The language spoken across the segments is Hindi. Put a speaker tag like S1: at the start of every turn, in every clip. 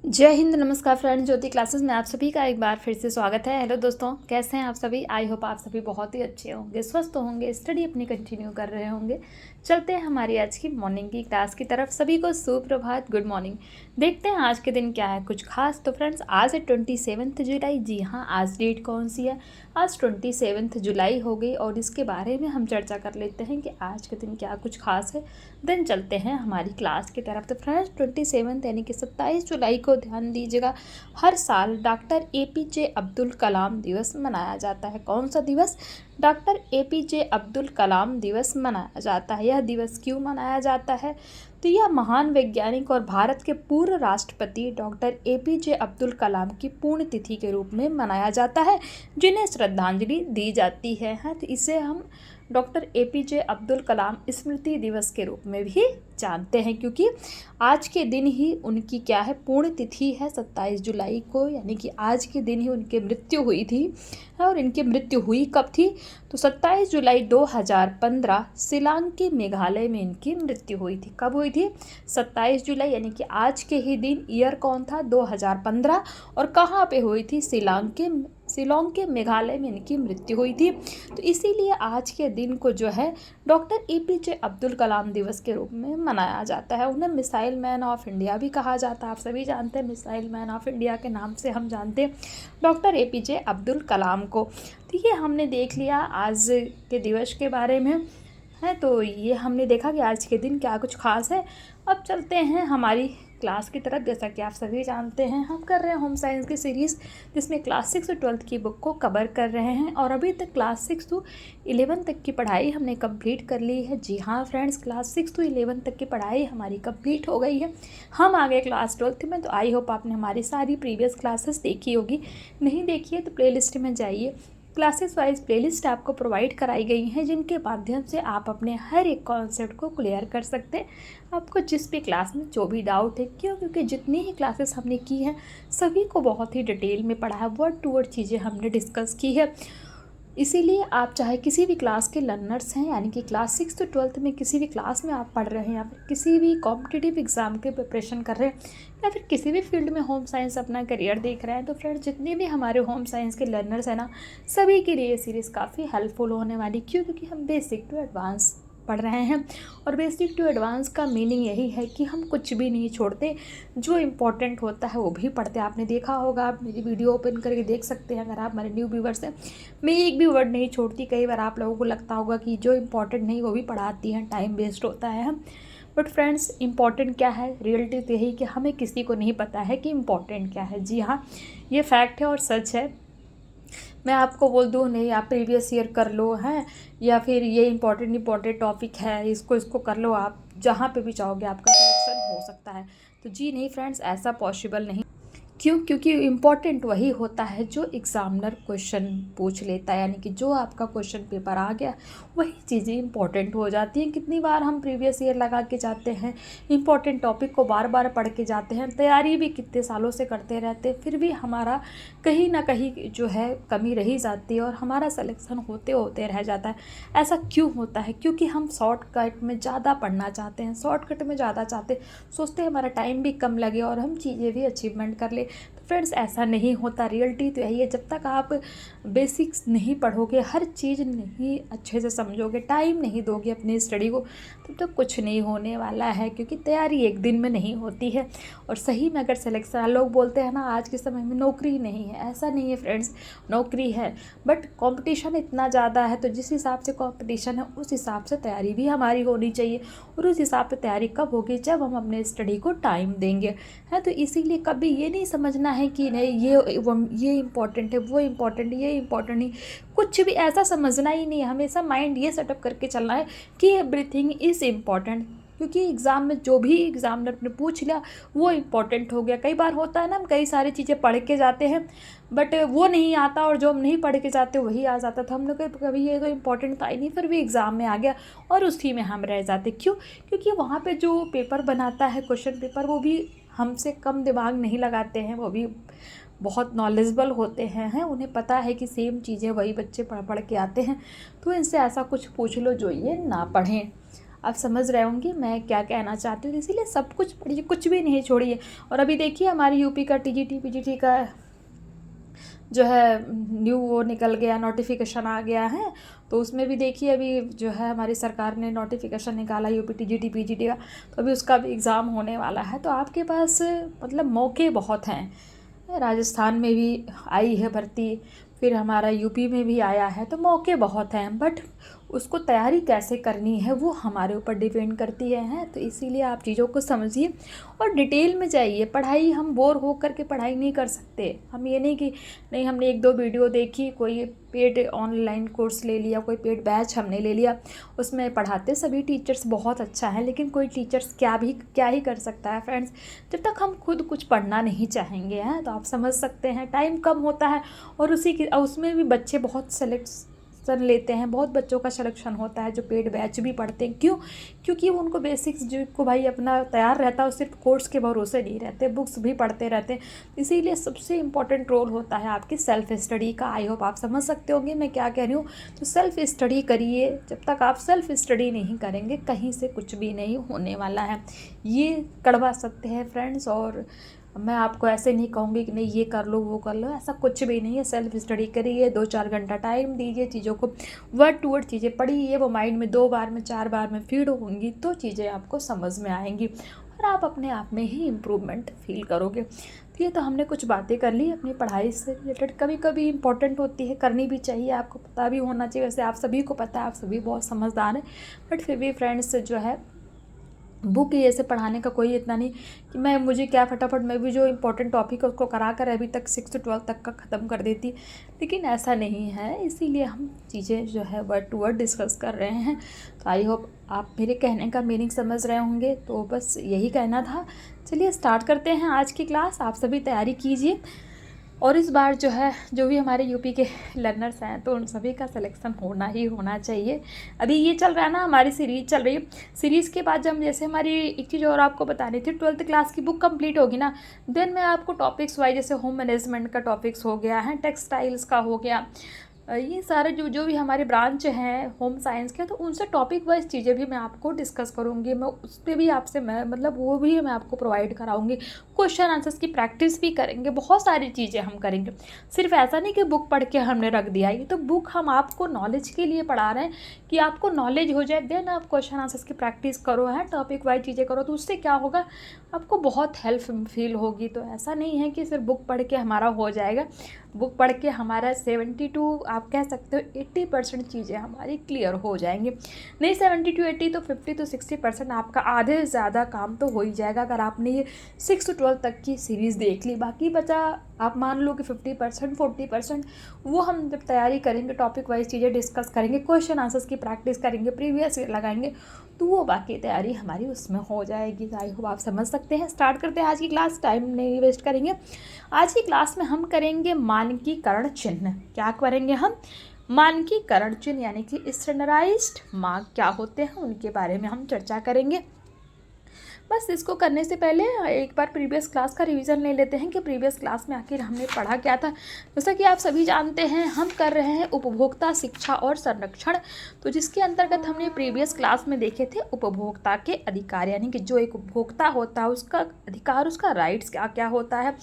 S1: जय हिंद, नमस्कार फ्रेंड्स। ज्योति क्लासेस में आप सभी का एक बार फिर से स्वागत है। हेलो दोस्तों, कैसे हैं आप सभी? आई होप आप सभी बहुत ही अच्छे होंगे, स्वस्थ होंगे, स्टडी अपनी कंटिन्यू कर रहे होंगे। चलते हैं हमारी आज की मॉर्निंग की क्लास की तरफ। सभी को सुप्रभात, गुड मॉर्निंग। देखते हैं आज के दिन क्या है कुछ खास। तो फ्रेंड्स, आज है 27 जुलाई। जी हाँ, आज डेट कौन सी है? आज 27 जुलाई हो गई और इसके बारे में हम चर्चा कर लेते हैं कि आज के दिन क्या कुछ खास है। देन चलते हैं हमारी क्लास की तरफ। तो फ्रेंड्स, 27 यानी कि 27 जुलाई को ध्यान दीजिएगा, हर साल डॉक्टर APJ अब्दुल कलाम दिवस मनाया जाता है। कौन सा दिवस? डॉक्टर APJ अब्दुल कलाम दिवस मनाया जाता है। यह दिवस क्यों मनाया जाता है? तो यह महान वैज्ञानिक और भारत के पूर्व राष्ट्रपति डॉक्टर APJ अब्दुल कलाम की पुण्यतिथि के रूप में मनाया जाता है, जिन्हें श्रद्धांजलि दी जाती है। तो इसे हम डॉक्टर APJ अब्दुल कलाम स्मृति दिवस के रूप में भी जानते हैं, क्योंकि आज के दिन ही उनकी क्या है, पुण्यतिथि है 27 जुलाई को, यानी कि आज के दिन ही उनकी मृत्यु हुई थी। और इनकी मृत्यु हुई कब थी? तो 27 जुलाई 2015 शिलांग के मेघालय में इनकी मृत्यु हुई थी। कब हुई थी? 27 जुलाई, यानी कि आज के ही दिन। ईयर कौन था? 2015। और कहाँ पे हुई थी? शिलांग के मेघालय में इनकी मृत्यु हुई थी। तो इसीलिए आज के दिन को जो है डॉक्टर APJ अब्दुल कलाम दिवस के रूप में मनाया जाता है। उन्हें मिसाइल मैन ऑफ इंडिया भी कहा जाता है। आप सभी जानते हैं, मिसाइल मैन ऑफ इंडिया के नाम से हम जानते हैं डॉक्टर APJ अब्दुल कलाम को। तो ये हमने देख लिया आज के दिवस के बारे में है। तो ये हमने देखा कि आज के दिन क्या कुछ खास है। अब चलते हैं हमारी क्लास की तरफ। जैसा कि आप सभी जानते हैं, हम कर रहे हैं होम साइंस की सीरीज़, जिसमें क्लास 6 और 12th की बुक को कवर कर रहे हैं। और अभी तक क्लास 6 to 11 तक की पढ़ाई हमने कंप्लीट कर ली है। जी हाँ फ्रेंड्स, क्लास 6 to 11 तक की पढ़ाई हमारी कंप्लीट हो गई है। हम आ गए क्लास 12th में। तो आई होप आपने हमारी सारी प्रीवियस क्लासेस देखी होगी। नहीं देखी है तो प्लेलिस्ट में जाइए। क्लासेस वाइज प्लेलिस्ट आपको प्रोवाइड कराई गई हैं, जिनके माध्यम से आप अपने हर एक कॉन्सेप्ट को क्लियर कर सकते हैं। आपको जिस भी क्लास में जो भी डाउट है, क्योंकि जितनी ही क्लासेस हमने की हैं सभी को बहुत ही डिटेल में पढ़ा है, वर्ड टू वर्ड चीज़ें हमने डिस्कस की है। इसीलिए आप चाहे किसी भी क्लास के लर्नर्स हैं, यानी कि क्लास 6 to 12th में किसी भी क्लास में आप पढ़ रहे हैं, या फिर किसी भी कॉम्पिटिटिव एग्ज़ाम के प्रिपरेशन कर रहे हैं, या फिर किसी भी फील्ड में होम साइंस अपना करियर देख रहे हैं, तो फ्रेंड्स जितने भी हमारे होम साइंस के लर्नर्स हैं ना, सभी के लिए ये सीरीज़ काफ़ी हेल्पफुल होने वाली। क्यों? क्योंकि हम बेसिक टू एडवांस पढ़ रहे हैं। और बेसिक टू एडवांस का मीनिंग यही है कि हम कुछ भी नहीं छोड़ते, जो इम्पोर्टेंट होता है वो भी पढ़ते हैं। आपने देखा होगा, आप मेरी वीडियो ओपन करके देख सकते हैं अगर आप हमारे न्यू व्यूवर्स हैं। मैं एक भी वर्ड नहीं छोड़ती। कई बार आप लोगों को लगता होगा कि जो इम्पोर्टेंट नहीं वो भी पढ़ाती हैं, टाइम वेस्ट होता है। हम बट फ्रेंड्स, इम्पॉर्टेंट क्या है? रियलिटी तो यही कि हमें किसी को नहीं पता है कि इम्पॉर्टेंट क्या है। जी हाँ, ये फैक्ट है और सच है। मैं आपको बोल दूँ नहीं आप प्रीवियस ईयर कर लो हैं, या फिर ये इम्पॉर्टेंट टॉपिक है, इसको कर लो, आप जहाँ पे भी चाहोगे आपका सिलेक्शन हो सकता है। तो जी नहीं फ्रेंड्स, ऐसा पॉसिबल नहीं। क्यों? क्योंकि इम्पॉर्टेंट वही होता है जो एग्ज़ामिनर क्वेश्चन पूछ लेता है, यानी कि जो आपका क्वेश्चन पेपर आ गया वही चीज़ें इंपॉर्टेंट हो जाती हैं। कितनी बार हम प्रीवियस ईयर लगा के जाते हैं, इंपॉर्टेंट टॉपिक को बार बार पढ़ के जाते हैं, तैयारी भी कितने सालों से करते रहते हैं, फिर भी हमारा कहीं ना कहीं जो है कमी रही जाती है और हमारा सिलेक्शन होते होते रह जाता है। ऐसा क्यों होता है? क्योंकि हम शॉर्टकट में ज़्यादा पढ़ना चाहते हैं, शॉर्टकट में ज़्यादा चाहते, सोचते हैं हमारा टाइम भी कम लगे और हम चीज़ें भी अचीवमेंट कर ले। तो फ्रेंड्स, ऐसा नहीं होता। रियलिटी तो यही है, जब तक आप बेसिक्स नहीं पढ़ोगे, हर चीज़ नहीं अच्छे से समझोगे, टाइम नहीं दोगे अपनी स्टडी को, तब तो कुछ नहीं होने वाला है। क्योंकि तैयारी एक दिन में नहीं होती है। और सही में अगर सिलेक्शन, लोग बोलते हैं ना आज के समय में नौकरी नहीं है, ऐसा नहीं है फ्रेंड्स, नौकरी है, बट कंपटीशन इतना ज़्यादा है। तो जिस हिसाब से कंपटीशन है उस हिसाब से तैयारी भी हमारी होनी चाहिए। और उस हिसाब से तैयारी कब होगी? जब हम अपने स्टडी को टाइम देंगे, है। तो इसीलिए कभी ये नहीं समझना है कि नहीं ये इम्पॉर्टेंट है, वो इम्पॉर्टेंट, ये इम्पॉर्टेंट नहीं, कुछ भी ऐसा समझना ही नहीं है। हमेशा माइंड ये सेटअप करके चलना है कि एवरीथिंग इज़ इम्पॉर्टेंट, क्योंकि एग्ज़ाम में जो भी एग्ज़ामिनर ने पूछ लिया वो इम्पॉर्टेंट हो गया। कई बार होता है ना, हम कई सारी चीज़ें पढ़ के जाते हैं बट वो नहीं आता, और जो हम नहीं पढ़ के जाते वही आ जाता था। हम लोग कभी ये तो इम्पॉर्टेंट था ही नहीं, फिर भी एग्ज़ाम में आ गया और उसी में हम रह जाते। क्यों? क्योंकि वहाँ पे जो पेपर बनाता है, क्वेश्चन पेपर, वो भी हमसे कम दिमाग नहीं लगाते हैं, वो भी बहुत नॉलेजेबल होते हैं। उन्हें पता है कि सेम चीज़ें वही बच्चे पढ़ पढ़ के आते हैं। तो इनसे ऐसा कुछ पूछ लो जो ये ना पढ़ें। आप समझ रहे होंगे मैं क्या कहना चाहती हूँ। इसीलिए सब कुछ पढ़िए, कुछ भी नहीं छोड़िए। और अभी देखिए हमारी यूपी का टीजीटी पीजीटी का जो है न्यू वो निकल गया, नोटिफिकेशन आ गया है। तो उसमें भी देखिए अभी जो है हमारी सरकार ने नोटिफिकेशन निकाला यूपी टीजीटी पीजीटी का, तो अभी उसका भी एग्ज़ाम होने वाला है। तो आपके पास मतलब मौके बहुत हैं। राजस्थान में भी आई है भर्ती, फिर हमारा यूपी में भी आया है, तो मौके बहुत हैं। बट उसको तैयारी कैसे करनी है वो हमारे ऊपर डिपेंड करती है। तो इसीलिए आप चीज़ों को समझिए और डिटेल में जाइए। पढ़ाई हम बोर हो करके पढ़ाई नहीं कर सकते। हम ये नहीं कि नहीं हमने 1-2 वीडियो देखी, कोई पेड ऑनलाइन कोर्स ले लिया, कोई पेड बैच हमने ले लिया, उसमें पढ़ाते सभी टीचर्स बहुत अच्छा है, लेकिन कोई टीचर्स क्या ही कर सकता है फ्रेंड्स, जब तक हम खुद कुछ पढ़ना नहीं चाहेंगे। हैं तो आप समझ सकते हैं टाइम कम होता है और उसमें भी बच्चे बहुत सिलेक्शन लेते हैं, बहुत बच्चों का सिलेक्शन होता है जो पेड बैच भी पढ़ते हैं। क्यों? क्योंकि वो उनको बेसिक्स जो को भाई अपना तैयार रहता है, वो सिर्फ कोर्स के भरोसे नहीं रहते, बुक्स भी पढ़ते रहते हैं। इसीलिए सबसे इम्पॉर्टेंट रोल होता है आपकी सेल्फ स्टडी का। आई होप आप समझ सकते होंगे मैं क्या कह रही हूँ। तो सेल्फ स्टडी करिए। जब तक आप सेल्फ स्टडी नहीं करेंगे कहीं से कुछ भी नहीं होने वाला है। ये कड़वा सत्य है फ्रेंड्स। और मैं आपको ऐसे नहीं कहूँगी कि नहीं ये कर लो वो कर लो, ऐसा कुछ भी नहीं है। सेल्फ स्टडी करिए, 2-4 घंटा टाइम दीजिए, चीज़ों को वर्ड टू वर्ड चीज़ें पढ़िए, वो माइंड में 2 बार में 4 बार में फीड होंगी तो चीज़ें आपको समझ में आएंगी और आप अपने आप में ही इम्प्रूवमेंट फील करोगे। तो ये तो हमने कुछ बातें कर ली अपनी पढ़ाई से रिलेटेड, कभी कभी इंपॉर्टेंट होती है, करनी भी चाहिए, आपको पता भी होना चाहिए। वैसे आप सभी को पता है, आप सभी बहुत समझदार हैं, बट फिर भी फ्रेंड्स जो है बुक ये से पढ़ाने का कोई इतना नहीं कि मुझे क्या फटाफट मैं भी जो इम्पोर्टेंट टॉपिक है उसको करा कर अभी तक 6 से 12 तक का ख़त्म कर देती, लेकिन ऐसा नहीं है। इसीलिए हम चीज़ें जो है वर्ड टू वर्ड डिस्कस कर रहे हैं। तो आई होप आप मेरे कहने का मीनिंग समझ रहे होंगे। तो बस यही कहना था। चलिए स्टार्ट करते हैं आज की क्लास। आप सभी तैयारी कीजिए और इस बार जो है जो भी हमारे यूपी के लर्नर्स हैं तो उन सभी का सिलेक्शन होना चाहिए। अभी ये चल रहा है ना, हमारी सीरीज़ चल रही है। सीरीज़ के बाद जब जैसे हमारी एक चीज़ और आपको बतानी थी, 12th क्लास की बुक कंप्लीट होगी ना, देन मैं आपको टॉपिक्स वाइज जैसे होम मैनेजमेंट का टॉपिक्स हो गया है, टेक्सटाइल्स का हो गया, ये सारे जो भी हमारे ब्रांच हैं होम साइंस के, तो उनसे टॉपिक वाइज चीज़ें भी मैं आपको डिस्कस करूँगी। मैं उस पर भी आपसे मतलब वो भी मैं आपको प्रोवाइड कराऊँगी। क्वेश्चन आंसर्स की प्रैक्टिस भी करेंगे, बहुत सारी चीज़ें हम करेंगे। सिर्फ ऐसा नहीं कि बुक पढ़ के हमने रख दिया, ये तो बुक हम आपको नॉलेज के लिए पढ़ा रहे हैं कि आपको नॉलेज हो जाए, देन आप क्वेश्चन आंसर्स की प्रैक्टिस करो, है टॉपिक वाइज चीज़ें करो, तो उससे क्या होगा, आपको बहुत हेल्प फील होगी। तो ऐसा नहीं है कि सिर्फ बुक पढ़ के हमारा हो जाएगा। बुक पढ़ के हमारा 72 आप कह सकते हो 80% चीज़ें हमारी क्लियर हो जाएंगी। नहीं 70 to 80 तो 50 to 60% आपका आधे से ज़्यादा काम तो हो ही जाएगा अगर आपने ये 6 to 12 तक की सीरीज़ देख ली। बाकी बचा आप मान लो कि 50% 40% वो हम जब तैयारी करेंगे, टॉपिक वाइज चीज़ें डिस्कस करेंगे, क्वेश्चन आंसर्स की प्रैक्टिस करेंगे, प्रीवियस लगाएंगे, तो वो बाकी तैयारी हमारी उसमें हो जाएगी। आई होप आप समझ सकते हैं। स्टार्ट करते हैं आज की क्लास, टाइम नहीं वेस्ट करेंगे। आज की क्लास में हम करेंगे मानकीकरण चिन्ह। क्या करेंगे हम? मानकीकरण चिन्ह, यानी कि स्टैंडर्डाइज्ड मार्क क्या होते हैं उनके बारे में हम चर्चा करेंगे। बस इसको करने से पहले एक बार प्रीवियस क्लास का रिवीजन ले लेते हैं कि प्रीवियस क्लास में आखिर हमने पढ़ा क्या था। जैसा कि आप सभी जानते हैं हम कर रहे हैं उपभोक्ता शिक्षा और संरक्षण, तो जिसके अंतर्गत हमने प्रीवियस क्लास में देखे थे उपभोक्ता के अधिकार, यानी कि जो एक उपभोक्ता होता है उसका अधिकार, उसका राइट्स क्या क्या होता है।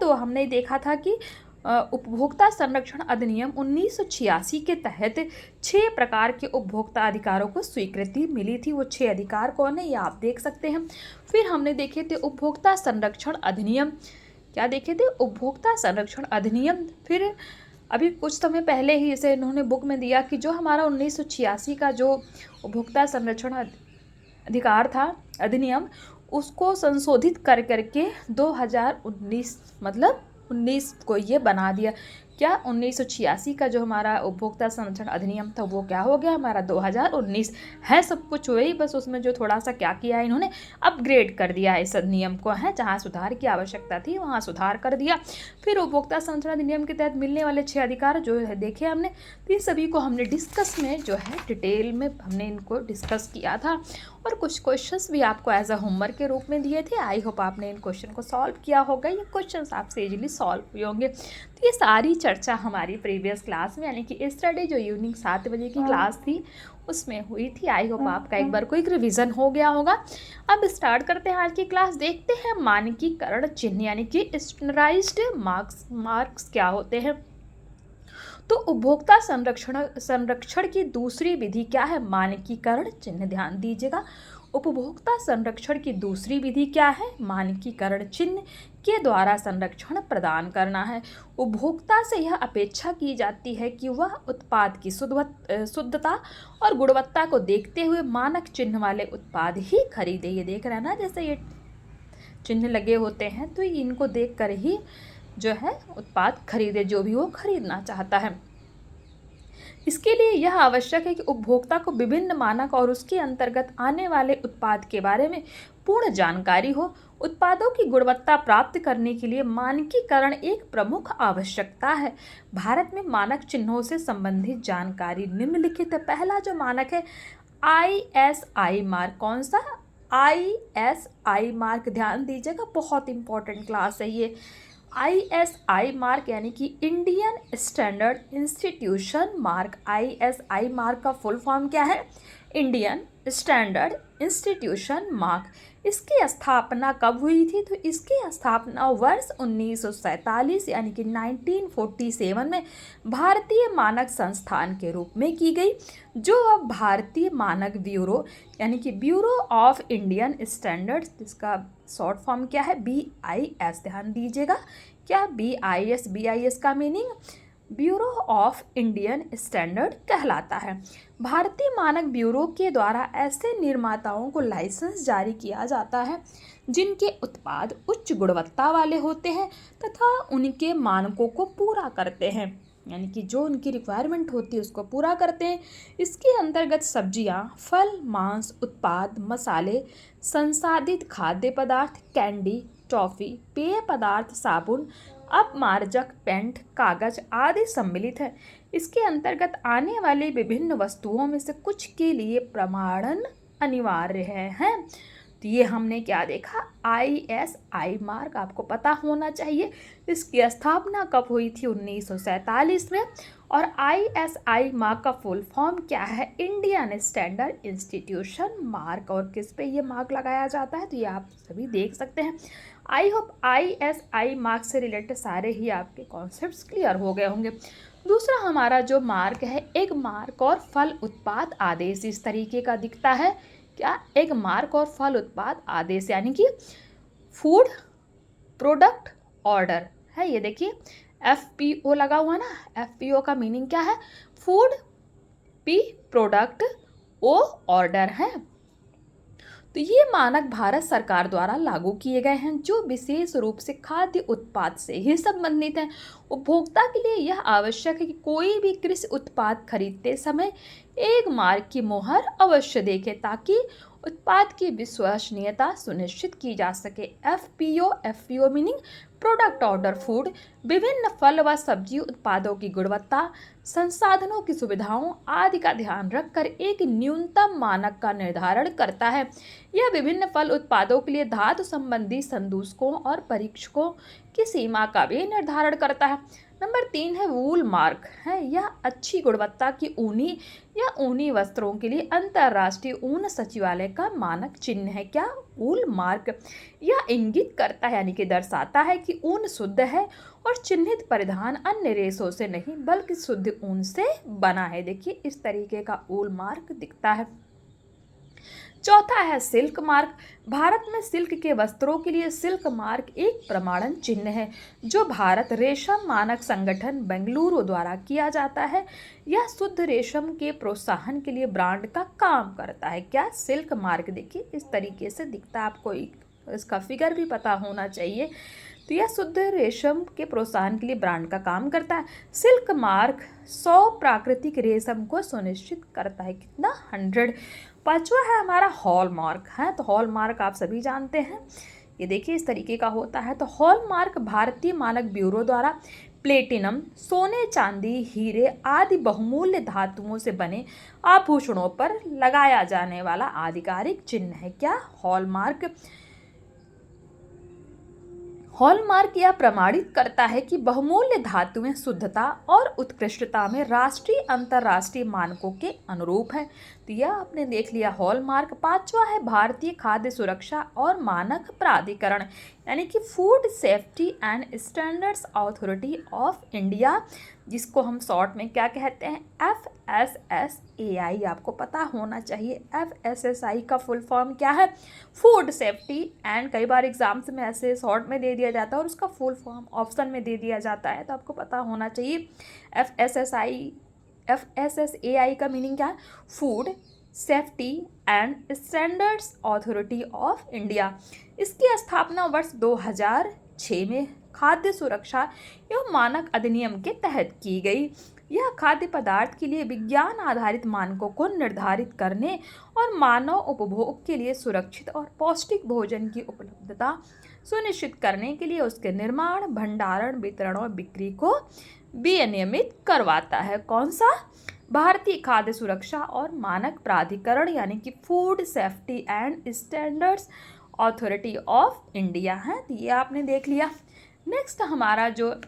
S1: तो हमने देखा था कि उपभोक्ता संरक्षण अधिनियम 1986 के तहत 6 प्रकार के उपभोक्ता अधिकारों को स्वीकृति मिली थी। वो 6 अधिकार कौन है ये आप देख सकते हैं। फिर हमने देखे थे उपभोक्ता संरक्षण अधिनियम, क्या देखे थे? उपभोक्ता संरक्षण अधिनियम। फिर अभी कुछ समय पहले ही इसे इन्होंने बुक में दिया कि जो हमारा 1986 का जो उपभोक्ता संरक्षण अधिकार था अधिनियम, उसको संशोधित कर करके 2019 मतलब 19 को ये बना दिया। क्या 1986 का जो हमारा उपभोक्ता संरक्षण अधिनियम था वो क्या हो गया हमारा 2019 है। सब कुछ वही, बस उसमें जो थोड़ा सा क्या किया है इन्होंने अपग्रेड कर दिया इस अधिनियम को, है जहाँ सुधार की आवश्यकता थी वहाँ सुधार कर दिया। फिर उपभोक्ता संरक्षण अधिनियम के तहत मिलने वाले 6 अधिकार जो है देखे हमने, तो इन सभी को हमने डिस्कस में जो है डिटेल में हमने इनको डिस्कस किया था और कुछ क्वेश्चंस भी आपको एज अ होमवर्क के रूप में दिए थे। आई होप आपने इन क्वेश्चन को सॉल्व किया होगा, ये क्वेश्चंस आपसे इजीली सॉल्व हुए होंगे। तो ये सारी चर्चा हमारी प्रीवियस क्लास में, यानी कि स्टडी जो इवनिंग 7 बजे की क्लास थी उसमें हुई थी। आई होप आपका एक बार क्विक रिवीजन हो गया होगा। अब स्टार्ट करते हैं आज की क्लास। देखते हैं मानकीकरण चिन्ह यानी कि स्टैंडर्डाइज्ड मार्क्स क्या होते हैं। तो उपभोक्ता संरक्षण की दूसरी विधि क्या है? मानकीकरण चिन्ह। ध्यान दीजिएगा, उपभोक्ता संरक्षण की दूसरी विधि क्या है? मानकीकरण चिन्ह के द्वारा संरक्षण प्रदान करना है। उपभोक्ता से यह अपेक्षा की जाती है कि वह उत्पाद की शुद्धता और गुणवत्ता को देखते हुए मानक चिन्ह वाले उत्पाद ही खरीदे। ये देख रहे हैं ना, जैसे ये चिन्ह लगे होते हैं तो इनको देख कर ही जो है उत्पाद खरीदे, जो भी वो खरीदना चाहता है। इसके लिए यह आवश्यक है कि उपभोक्ता को विभिन्न मानक और उसके अंतर्गत आने वाले उत्पाद के बारे में पूर्ण जानकारी हो। उत्पादों की गुणवत्ता प्राप्त करने के लिए मानकीकरण एक प्रमुख आवश्यकता है। भारत में मानक चिन्हों से संबंधित जानकारी निम्नलिखित है। पहला जो मानक है ISI मार्क। कौन सा? ISI mark. ध्यान दीजिएगा, बहुत इंपॉर्टेंट क्लास है ये। ISI मार्क यानी कि Indian standard institution mark. ISI mark का फुल फॉर्म क्या है? Indian standard institution mark. इसकी स्थापना कब हुई थी? तो इसकी स्थापना वर्ष 1947 यानी कि 1947 में भारतीय मानक संस्थान के रूप में की गई, जो अब भारतीय मानक ब्यूरो यानी कि ब्यूरो ऑफ इंडियन स्टैंडर्ड्स, इसका शॉर्ट फॉर्म क्या है? BIS। ध्यान दीजिएगा, क्या? BIS का meaning bureau of Indian standard कहलाता है। भारतीय मानक ब्यूरो के द्वारा ऐसे निर्माताओं को लाइसेंस जारी किया जाता है जिनके उत्पाद उच्च गुणवत्ता वाले होते हैं तथा उनके मानकों को पूरा करते हैं, यानी कि जो उनकी रिक्वायरमेंट होती है उसको पूरा करते हैं। इसके अंतर्गत सब्जियां, फल, मांस उत्पाद, मसाले, संसाधित खाद्य पदार्थ, कैंडी, टॉफ़ी, पेय पदार्थ, साबुन, अपमार्जक, पेंट, कागज आदि सम्मिलित है। इसके अंतर्गत आने वाली विभिन्न वस्तुओं में से कुछ के लिए प्रमाणन अनिवार्य है। तो ये हमने क्या देखा? ISI मार्क आपको पता होना चाहिए। इसकी स्थापना कब हुई थी? 1947 में। और ISI मार्क का फुल फॉर्म क्या है? Indian standard institution mark. और किस पे ये मार्क लगाया जाता है तो ये आप सभी देख सकते हैं। आई होप ISI मार्क से रिलेटेड सारे ही आपके कॉन्सेप्ट्स क्लियर हो गए होंगे। दूसरा हमारा जो मार्क है, एग मार्क और फल उत्पाद आदेश। इस तरीके का दिखता है। क्या? एग मार्क और फल उत्पाद आदेश, यानी कि फूड प्रोडक्ट ऑर्डर है। ये देखिए FPO लगा हुआ ना। FPO का मीनिंग क्या है? Food, P product, O order है। तो ये मानक भारत सरकार द्वारा लागू किए गए हैं, जो विशेष रूप से खाद्य उत्पाद से ही संबंधित हैं। उपभोक्ता के लिए यह आवश्यक है कि कोई भी कृषि उत्पाद खरीदते समय एक मार्क की मोहर अवश्य देखें ताकि उत्पाद की विश्वसनीयता सुनिश्चित की जा सके। FPO meaning product order food, विभिन्न फल व सब्जी उत्पादों की गुणवत्ता, संसाधनों की सुविधाओं आदि का ध्यान रखकर एक न्यूनतम मानक का निर्धारण करता है। यह विभिन्न फल उत्पादों के लिए धातु संबंधी संदूषकों और परीक्षकों की सीमा का भी निर्धारण करता है। नंबर 3 है वूल मार्क है। यह अच्छी गुणवत्ता की ऊनी या ऊनी वस्त्रों के लिए अंतर्राष्ट्रीय ऊन सचिवालय का मानक चिन्ह है। क्या? वूल मार्क। यह इंगित करता है यानी कि दर्शाता है कि ऊन शुद्ध है और चिन्हित परिधान अन्य रेशों से नहीं बल्कि शुद्ध ऊन से बना है। देखिए इस तरीके का वूल मार्क दिखता है। चौथा है सिल्क मार्क। भारत में सिल्क के वस्त्रों के लिए सिल्क मार्क एक प्रमाणन चिन्ह है जो भारत रेशम मानक संगठन बेंगलुरु द्वारा किया जाता है। यह शुद्ध रेशम के प्रोत्साहन के लिए ब्रांड का काम करता है। क्या? Silk mark. देखिए इस तरीके से दिखता है, आपको इसका फिगर भी पता होना चाहिए। तो यह शुद्ध रेशम के प्रोत्साहन के लिए ब्रांड का काम करता है। सिल्क मार्क 100 प्राकृतिक रेशम को सुनिश्चित करता है। कितना? 100। पांचवा है हमारा हॉलमार्क है। तो हॉलमार्क आप सभी जानते हैं, ये देखिए इस तरीके का होता है। तो हॉलमार्क भारतीय मानक ब्यूरो द्वारा प्लेटिनम, सोने, चांदी, हीरे आदि बहुमूल्य धातुओं से बने आभूषणों पर लगाया जाने वाला आधिकारिक चिन्ह है। क्या? हॉलमार्क। हॉलमार्क यह प्रमाणित करता है कि बहुमूल्य धातुएं शुद्धता और उत्कृष्टता में राष्ट्रीय अंतर्राष्ट्रीय मानकों के अनुरूप है। तो यह आपने देख लिया हॉलमार्क। पांचवा है भारतीय खाद्य सुरक्षा और मानक प्राधिकरण यानी कि food safety and standards authority of India, जिसको हम शॉर्ट में क्या कहते हैं, FSSAI। आपको पता होना चाहिए FSSAI का फुल फॉर्म क्या है, फूड सेफ्टी एंड, कई बार एग्जाम्स में ऐसे शॉर्ट में दे दिया जाता है और उसका फुल फॉर्म ऑप्शन में दे दिया जाता है, तो आपको पता होना चाहिए FSSAI का मीनिंग क्या है, food safety and standards authority of India. इसकी स्थापना वर्ष 2006 में खाद्य सुरक्षा एवं मानक अधिनियम के तहत की गई। यह खाद्य पदार्थ के लिए विज्ञान आधारित मानकों को निर्धारित करने और मानव उपभोग के लिए सुरक्षित और पौष्टिक भोजन की उपलब्धता सुनिश्चित करने के लिए उसके निर्माण, भंडारण, वितरण और बिक्री को विनियमित करवाता है। कौन सा, भारतीय खाद्य सुरक्षा और मानक प्राधिकरण यानी कि food safety and standards authority of India है। तो ये आपने देख लिया। नेक्स्ट हमारा जो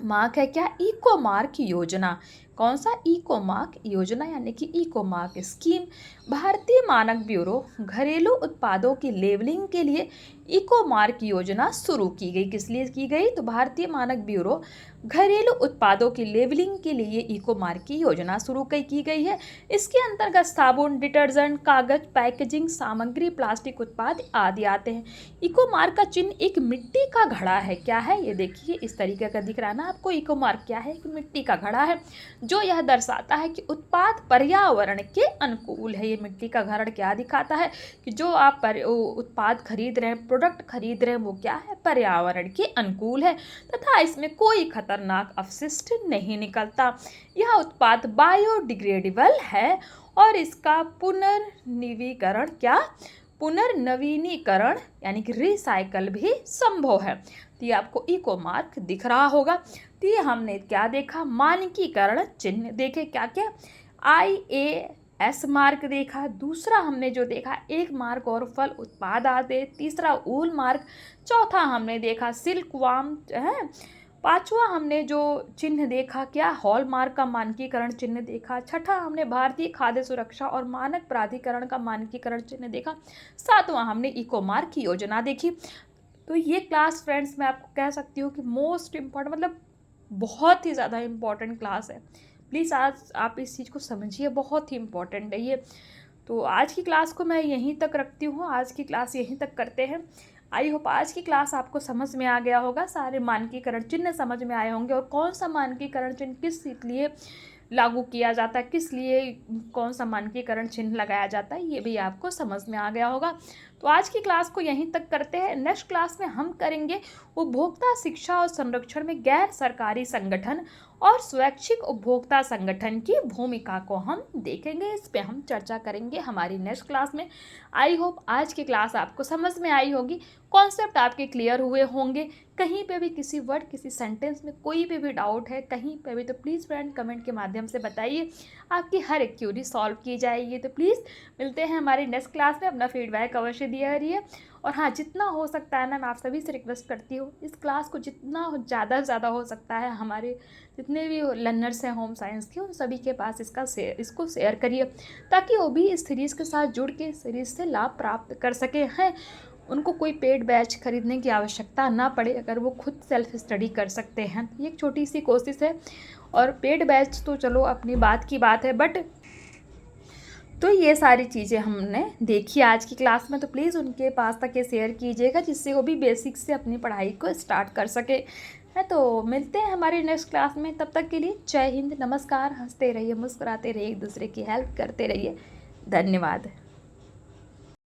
S1: मार्क है क्या, इको मार्क योजना। कौन सा, इको मार्क योजना यानी कि इको मार्क स्कीम। भारतीय मानक ब्यूरो घरेलू उत्पादों की लेबलिंग के लिए इको मार्क योजना शुरू की गई। किस लिए की गई, तो भारतीय मानक ब्यूरो घरेलू उत्पादों की लेबलिंग के लिए इको मार्क की योजना शुरू की गई है। इसके अंतर्गत साबुन, डिटर्जेंट, कागज, पैकेजिंग सामग्री, प्लास्टिक उत्पाद आदि आते हैं। इको मार्क का चिन्ह एक मिट्टी का घड़ा है। क्या है, ये देखिए इस तरीके का दिख रहा है ना आपको। इको मार्क क्या है, कि मिट्टी का घड़ा है जो यह दर्शाता है कि उत्पाद पर्यावरण के अनुकूल है। ये मिट्टी का घड़ा क्या दिखाता है, कि जो आप उत्पाद खरीद रहे हैं, प्रोडक्ट खरीद रहे हैं, वो क्या है, पर्यावरण के अनुकूल है तथा इसमें कोई खतरनाक अपशिष्ट नहीं निकलता। यह उत्पाद बायोडिग्रेडेबल है और इसका पुनर्नवीनीकरण यानी कि रिसाइकल भी संभव है। तो ये आपको इको मार्क दिख रहा होगा। तो ये हमने क्या देखा, मानकीकरण चिन्ह देखे, क्या क्या, IAS मार्क देखा। दूसरा हमने जो देखा, एक मार्क और फल उत्पाद आते। तीसरा ऊल मार्क। चौथा हमने देखा सिल्क वार्म है। पांचवा हमने जो चिन्ह देखा क्या, हॉलमार्क का मानकीकरण चिन्ह देखा। छठा हमने भारतीय खाद्य सुरक्षा और मानक प्राधिकरण का मानकीकरण चिन्ह देखा। सातवां हमने इको मार्क की योजना देखी। तो ये क्लास फ्रेंड्स मैं आपको कह सकती हूँ कि मोस्ट इम्पॉर्टेंट, मतलब बहुत ही ज़्यादा इम्पॉर्टेंट क्लास है। प्लीज़ आज आप इस चीज़ को समझिए, बहुत ही इम्पॉर्टेंट है ये। तो आज की क्लास को मैं यहीं तक रखती हूँ, आज की क्लास यहीं तक करते हैं। आई होप आज की क्लास आपको समझ में आ गया होगा, सारे मानकीकरण चिन्ह समझ में आए होंगे और कौन सा मानकीकरण चिन्ह किस लिए लागू किया जाता है, किस लिए कौन सा मानकीकरण चिन्ह लगाया जाता है, ये भी आपको समझ में आ गया होगा। तो आज की क्लास को यहीं तक करते हैं। नेक्स्ट क्लास में हम करेंगे उपभोक्ता शिक्षा और संरक्षण में गैर सरकारी संगठन और स्वैच्छिक उपभोक्ता संगठन की भूमिका को हम देखेंगे। इस पे हम चर्चा करेंगे हमारी नेक्स्ट क्लास में। आई होप आज की क्लास आपको समझ में आई होगी, कॉन्सेप्ट आपके क्लियर हुए होंगे। कहीं पे भी किसी वर्ड, किसी सेंटेंस में कोई भी डाउट है कहीं पे भी, तो प्लीज़ फ्रेंड कमेंट के माध्यम से बताइए, आपकी हर एक क्यूरी सॉल्व की जाएगी। तो प्लीज़ मिलते हैं हमारी नेक्स्ट क्लास में। अपना फीडबैक अवश्य दिया करिए और हाँ, जितना हो सकता है ना, मैं आप सभी से रिक्वेस्ट करती हूँ इस क्लास को जितना ज़्यादा हो सकता है हमारे जितने भी लर्नर्स हैं होम साइंस के, उन सभी के पास इसको शेयर करिए ताकि वो भी इस सीरीज़ के साथ जुड़ के सीरीज़ से लाभ प्राप्त कर सके हैं। उनको कोई पेड बैच खरीदने की आवश्यकता ना पड़े, अगर वो खुद सेल्फ स्टडी कर सकते हैं। ये एक छोटी सी कोशिश है और पेड बैच तो चलो अपनी बात की बात है, बट तो ये सारी चीज़ें हमने देखी आज की क्लास में। तो प्लीज़ उनके पास तक ये शेयर कीजिएगा जिससे वो भी बेसिक से अपनी पढ़ाई को स्टार्ट कर सके है। तो मिलते हैं हमारी नेक्स्ट क्लास में, तब तक के लिए जय हिंद, नमस्कार। हंसते रहिए, मुस्कुराते रहिए, एक दूसरे की हेल्प करते रहिए। धन्यवाद।